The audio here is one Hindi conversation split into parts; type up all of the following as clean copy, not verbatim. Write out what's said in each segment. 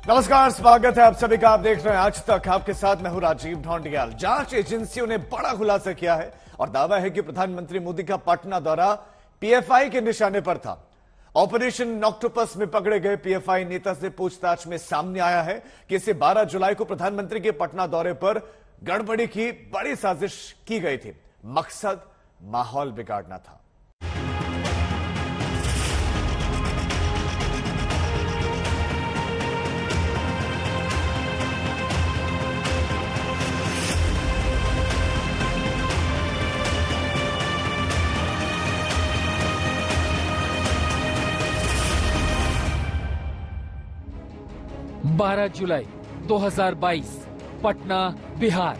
नमस्कार, स्वागत है आप सभी का। आप देख रहे हैं आज तक। आपके साथ मैं हूं राजीव ढोंडियाल। जांच एजेंसियों ने बड़ा खुलासा किया है और दावा है कि प्रधानमंत्री मोदी का पटना दौरा पीएफआई के निशाने पर था। ऑपरेशन ऑक्टोपस में पकड़े गए पीएफआई नेता से पूछताछ में सामने आया है कि इसे 12 जुलाई को प्रधानमंत्री के पटना दौरे पर गड़बड़ी की बड़ी साजिश की गई थी। मकसद माहौल बिगाड़ना था। बारह जुलाई 2022 पटना, बिहार।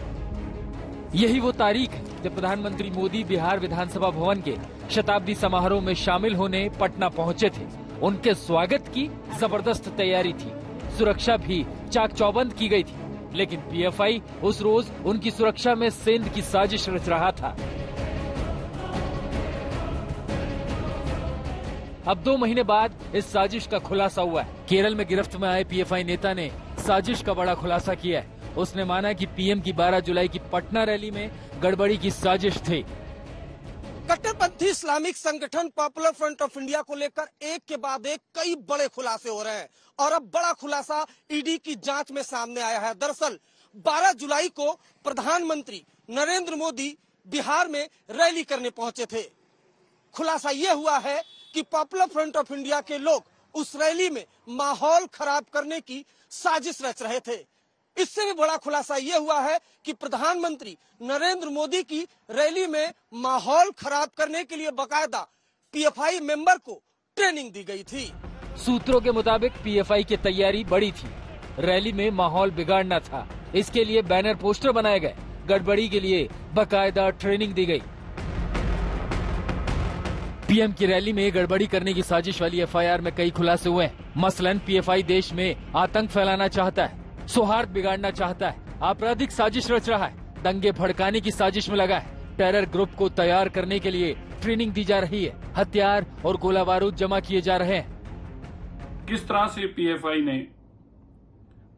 यही वो तारीख है जब प्रधानमंत्री मोदी बिहार विधानसभा भवन के शताब्दी समारोह में शामिल होने पटना पहुंचे थे। उनके स्वागत की जबरदस्त तैयारी थी, सुरक्षा भी चाक चौबंद की गई थी। लेकिन पीएफआई उस रोज उनकी सुरक्षा में सेंध की साजिश रच रहा था। अब 2 महीने बाद इस साजिश का खुलासा हुआ है। केरल में गिरफ्त में आए पीएफआई नेता ने साजिश का बड़ा खुलासा किया है। उसने माना कि पीएम की 12 जुलाई की पटना रैली में गड़बड़ी की साजिश थी। कट्टरपंथी इस्लामिक संगठन पॉपुलर फ्रंट ऑफ इंडिया को लेकर एक के बाद एक कई बड़े खुलासे हो रहे हैं और अब बड़ा खुलासा ईडी की जांच में सामने आया है। दरअसल 12 जुलाई को प्रधानमंत्री नरेंद्र मोदी बिहार में रैली करने पहुंचे थे। खुलासा यह हुआ है कि पॉपुलर फ्रंट ऑफ इंडिया के लोग उस रैली में माहौल खराब करने की साजिश रच रहे थे। इससे भी बड़ा खुलासा यह हुआ है कि प्रधानमंत्री नरेंद्र मोदी की रैली में माहौल खराब करने के लिए बकायदा पीएफआई मेंबर को ट्रेनिंग दी गई थी। सूत्रों के मुताबिक पीएफआई की तैयारी बड़ी थी। रैली में माहौल बिगाड़ना था, इसके लिए बैनर पोस्टर बनाए गए। गड़बड़ी के लिए बकायदा ट्रेनिंग दी गई। पीएम की रैली में गड़बड़ी करने की साजिश वाली एफआईआर में कई खुलासे हुए हैं। मसलन पीएफआई देश में आतंक फैलाना चाहता है, सौहार्द बिगाड़ना चाहता है, आपराधिक साजिश रच रहा है, दंगे भड़काने की साजिश में लगा है, टेरर ग्रुप को तैयार करने के लिए ट्रेनिंग दी जा रही है, हथियार और गोला बारूद जमा किए जा रहे हैं। किस तरह से पीएफआई ने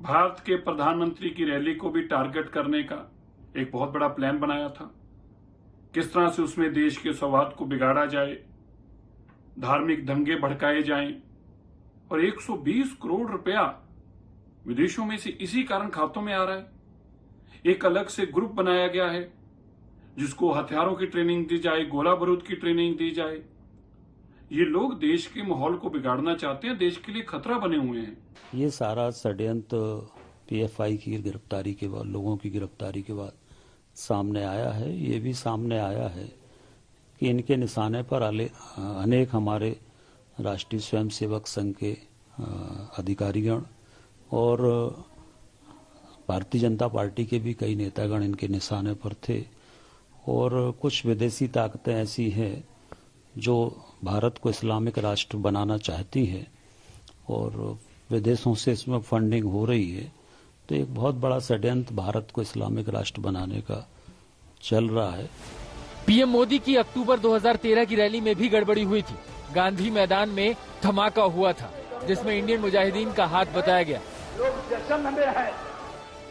भारत के प्रधानमंत्री की रैली को भी टारगेट करने का एक बहुत बड़ा प्लान बनाया था। किस तरह से उसमें देश के सौहार्द को बिगाड़ा जाए, धार्मिक दंगे भड़काए जाएं और 120 करोड़ रुपया विदेशों में से इसी कारण खातों में आ रहा है। एक अलग से ग्रुप बनाया गया है जिसको हथियारों की ट्रेनिंग दी जाए, गोला बारूद की ट्रेनिंग दी जाए। ये लोग देश के माहौल को बिगाड़ना चाहते हैं, देश के लिए खतरा बने हुए हैं। ये सारा षड्यंत्र पीएफआई की गिरफ्तारी के बाद, लोगों की गिरफ्तारी के बाद सामने आया है। ये भी सामने आया है कि इनके निशाने पर अनेक हमारे राष्ट्रीय स्वयंसेवक संघ के अधिकारीगण और भारतीय जनता पार्टी के भी कई नेतागण इनके निशाने पर थे। और कुछ विदेशी ताकतें ऐसी हैं जो भारत को इस्लामिक राष्ट्र बनाना चाहती हैं और विदेशों से इसमें फंडिंग हो रही है। तो एक बहुत बड़ा षड्यंत्र भारत को इस्लामिक राष्ट्र बनाने का चल रहा है। पीएम मोदी की अक्टूबर 2013 की रैली में भी गड़बड़ी हुई थी। गांधी मैदान में धमाका हुआ था जिसमें इंडियन मुजाहिदीन का हाथ बताया गया।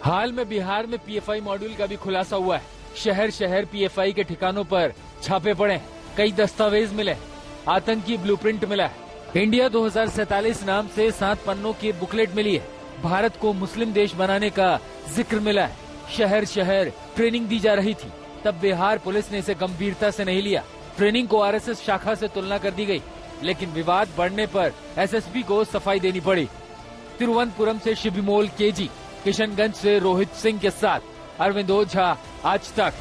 हाल में बिहार में पीएफआई मॉड्यूल का भी खुलासा हुआ है। शहर शहर पीएफआई के ठिकानों पर छापे पड़े हैं, कई दस्तावेज मिले, आतंकी ब्लूप्रिंट मिला है। इंडिया 2047 नाम से 7 पन्नों की बुकलेट मिली है। भारत को मुस्लिम देश बनाने का जिक्र मिला है। शहर शहर ट्रेनिंग दी जा रही थी, तब बिहार पुलिस ने इसे गंभीरता से नहीं लिया। ट्रेनिंग को आरएसएस शाखा से तुलना कर दी गई, लेकिन विवाद बढ़ने पर एसएसपी को सफाई देनी पड़ी। तिरुवनंतपुरम से शिबिमोल केजी, किशनगंज से रोहित सिंह के साथ अरविंद ओझा, आज तक।